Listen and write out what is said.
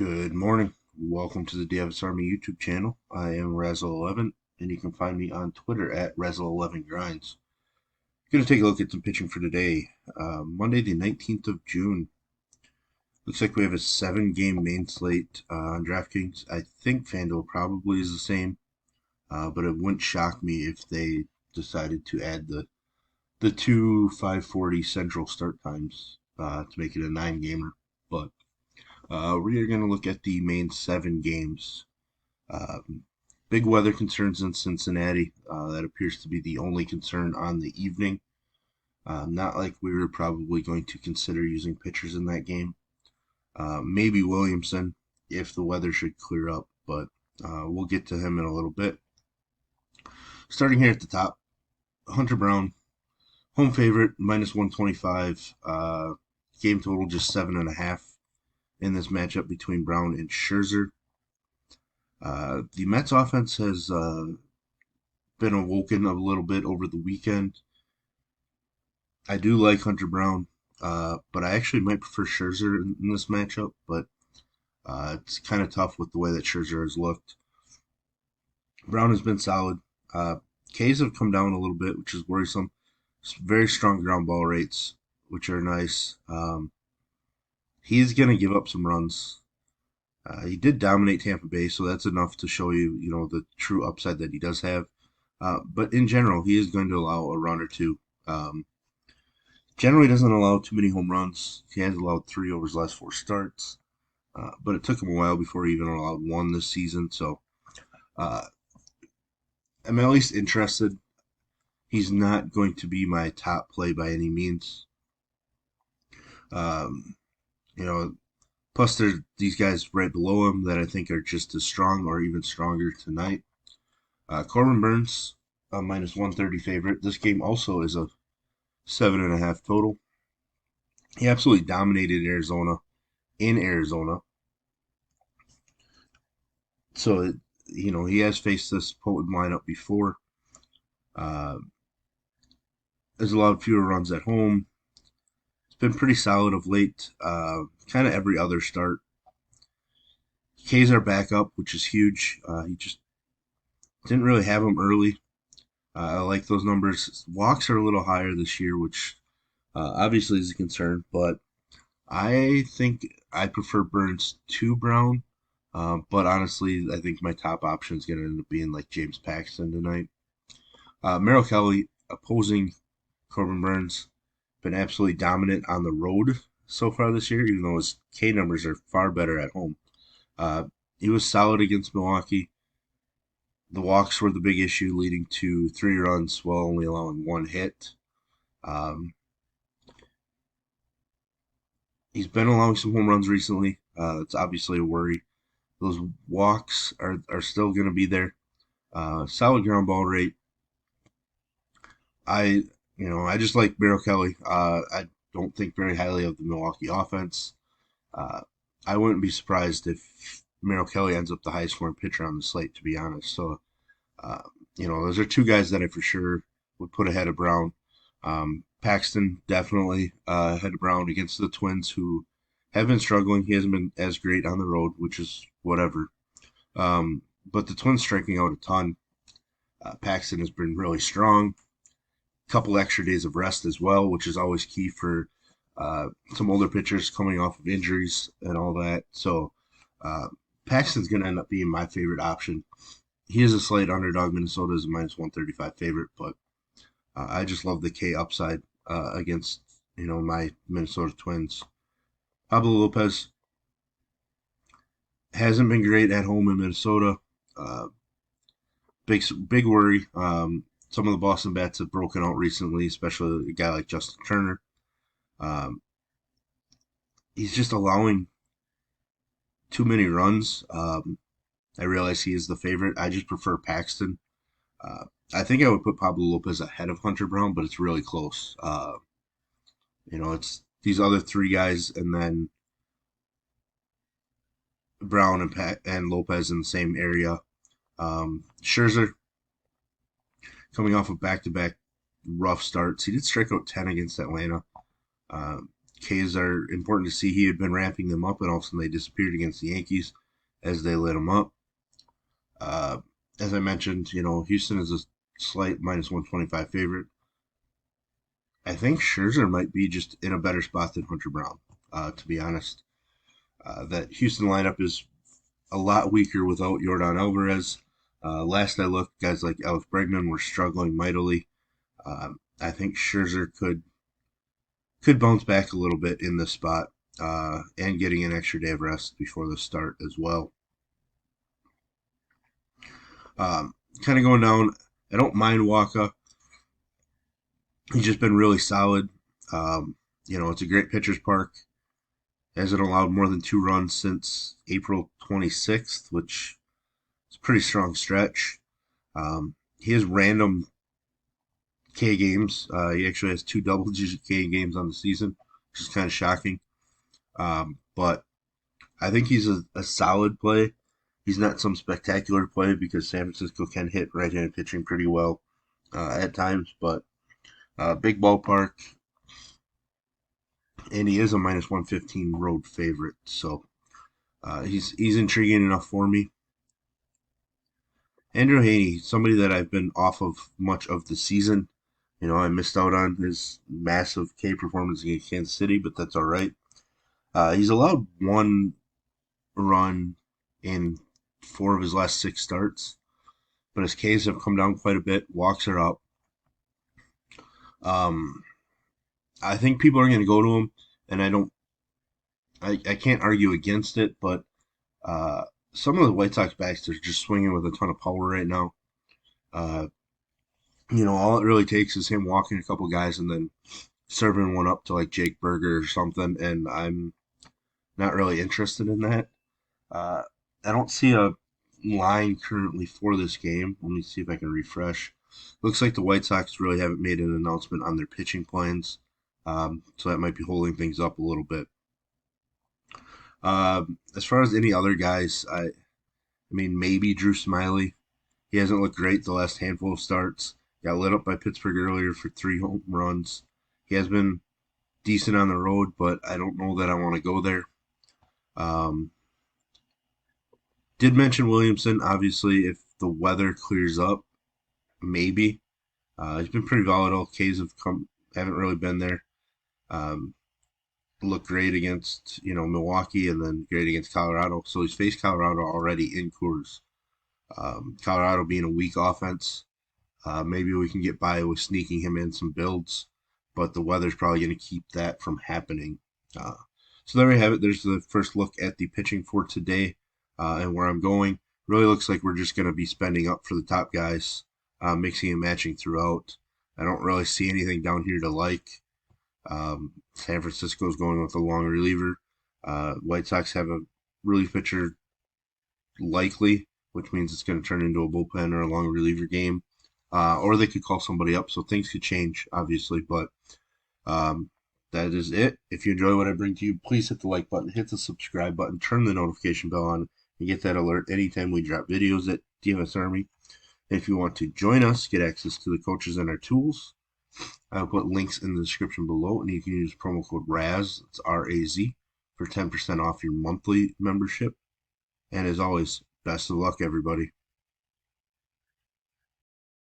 Good morning. Welcome to the DFS Army YouTube channel. I am Razzle11, and you can find me on Twitter at Razzle11Grinds. Going to take a look at some pitching for today. Monday, the 19th of June. Looks like we have a 7-game main slate on DraftKings. I think FanDuel probably is the same, but it wouldn't shock me if they decided to add the two 5:40 Central start times to make it a 9-gamer. But we are going to look at the main 7 games. Big weather concerns in Cincinnati. That appears to be the only concern on the evening. Not like we were probably going to consider using pitchers in that game. Maybe Williamson if the weather should clear up, but we'll get to him in a little bit. Starting here at the top, Hunter Brown, home favorite, minus 125. Game total just 7.5 in this matchup between Brown and Scherzer. The Mets offense has been awoken a little bit over the weekend. I do like Hunter Brown, but I actually might prefer Scherzer in this matchup, but it's kind of tough with the way that Scherzer has looked. Brown has been solid. Ks have come down a little bit, which is worrisome. Very strong ground ball rates, which are nice. He's going to give up some runs. He did dominate Tampa Bay, so that's enough to show you, the true upside that he does have. But in general, he is going to allow a run or two. Generally doesn't allow too many home runs. He has allowed 3 over his last 4 starts, but it took him a while before he even allowed 1 this season. So I'm at least interested. He's not going to be my top play by any means. Plus, there's these guys right below him that I think are just as strong or even stronger tonight. Corbin Burns, a minus 130 favorite. This game also is a 7.5 total. He absolutely dominated Arizona in Arizona. So, he has faced this potent lineup before. There's allowed fewer runs at home. It's been pretty solid of late. Kind of every other start. K's are back up, which is huge. He just didn't really have him early. I like those numbers. Walks are a little higher this year, which obviously is a concern, but I think I prefer Burns to Brown. But honestly, I think my top option is going to end up being like James Paxton tonight. Merrill Kelly opposing Corbin Burns, been absolutely dominant on the road so far this year, even though his K numbers are far better at home. He was solid against Milwaukee. The walks were the big issue, leading to 3 runs while only allowing 1 hit. He's been allowing some home runs recently. It's obviously a worry. Those walks are still going to be there. Solid ground ball rate. I just like Merrill Kelly. I don't think very highly of the Milwaukee offense. I wouldn't be surprised if Merrill Kelly ends up the highest scoring pitcher on the slate, to be honest. So, those are 2 guys that I for sure would put ahead of Brown. Paxton definitely ahead of Brown against the Twins, who have been struggling. He hasn't been as great on the road, which is whatever. But the Twins striking out a ton. Paxton has been really strong. Couple extra days of rest as well, which is always key for some older pitchers coming off of injuries and all that. So Paxton's going to end up being my favorite option. He is a slight underdog. Minnesota is a minus 135 favorite, but I just love the K upside against my Minnesota Twins. Pablo Lopez hasn't been great at home in Minnesota. Big worry. Some of the Boston bats have broken out recently, especially a guy like Justin Turner. He's just allowing too many runs. I realize he is the favorite. I just prefer Paxton. I think I would put Pablo Lopez ahead of Hunter Brown, but it's really close. It's these other 3 guys, and then Brown and Lopez in the same area. Scherzer coming off of back-to-back rough starts. He did strike out 10 against Atlanta. K's are important to see. He had been ramping them up, and all of a sudden they disappeared against the Yankees as they lit him up. Uh, as I mentioned, Houston is a slight minus 125 favorite. I think Scherzer might be just in a better spot than Hunter Brown, to be honest. That Houston lineup is a lot weaker without Yordan Alvarez. Last I looked, guys like Alex Bregman were struggling mightily. I think Scherzer could bounce back a little bit in this spot, and getting an extra day of rest before the start as well. Um, kind of going down. I don't mind Waka. He's just been really solid. It's a great pitcher's park. Hasn't allowed more than 2 runs since April 26th, which is a pretty strong stretch. He has random K games. He actually has 2 double-digit K games on the season, which is kind of shocking. But I think he's a solid play. He's not some spectacular play because San Francisco can hit right-handed pitching pretty well at times, but big ballpark, and he is a minus 115 road favorite, so he's intriguing enough for me. Andrew Haney, somebody that I've been off of much of the season. I missed out on his massive K performance against Kansas City, but that's all right. He's allowed 1 run in 4 of his last 6 starts, but his Ks have come down quite a bit. Walks are up. I think people are going to go to him, and I can't argue against it, but some of the White Sox backs are just swinging with a ton of power right now. All it really takes is him walking a couple guys and then serving one up to like Jake Berger or something, and I'm not really interested in that. I don't see a line currently for this game. Let me see if I can refresh. Looks like the White Sox really haven't made an announcement on their pitching plans, so that might be holding things up a little bit. As far as any other guys, I mean, maybe Drew Smyly. He hasn't looked great the last handful of starts. Got lit up by Pittsburgh earlier for 3 home runs. He has been decent on the road, but I don't know that I want to go there. Did mention Williamson, obviously, if the weather clears up, maybe. He's been pretty volatile. K's haven't really been there. Looked great against Milwaukee, and then great against Colorado. So he's faced Colorado already in Coors. Colorado being a weak offense, maybe we can get by with sneaking him in some builds, but the weather's probably going to keep that from happening. So there we have it. There's the first look at the pitching for today, and where I'm going. Really looks like we're just going to be spending up for the top guys, mixing and matching throughout. I don't really see anything down here to like. San Francisco's going with a long reliever. White Sox have a relief pitcher likely, which means it's going to turn into a bullpen or a long reliever game. Or they could call somebody up, so things could change, obviously. But that is it. If you enjoy what I bring to you, please hit the like button, hit the subscribe button, turn the notification bell on, and get that alert anytime we drop videos at DFS Army. If you want to join us, get access to the coaches and our tools, I'll put links in the description below, and you can use promo code RAZ, it's R-A-Z, for 10% off your monthly membership. And as always, best of luck, everybody.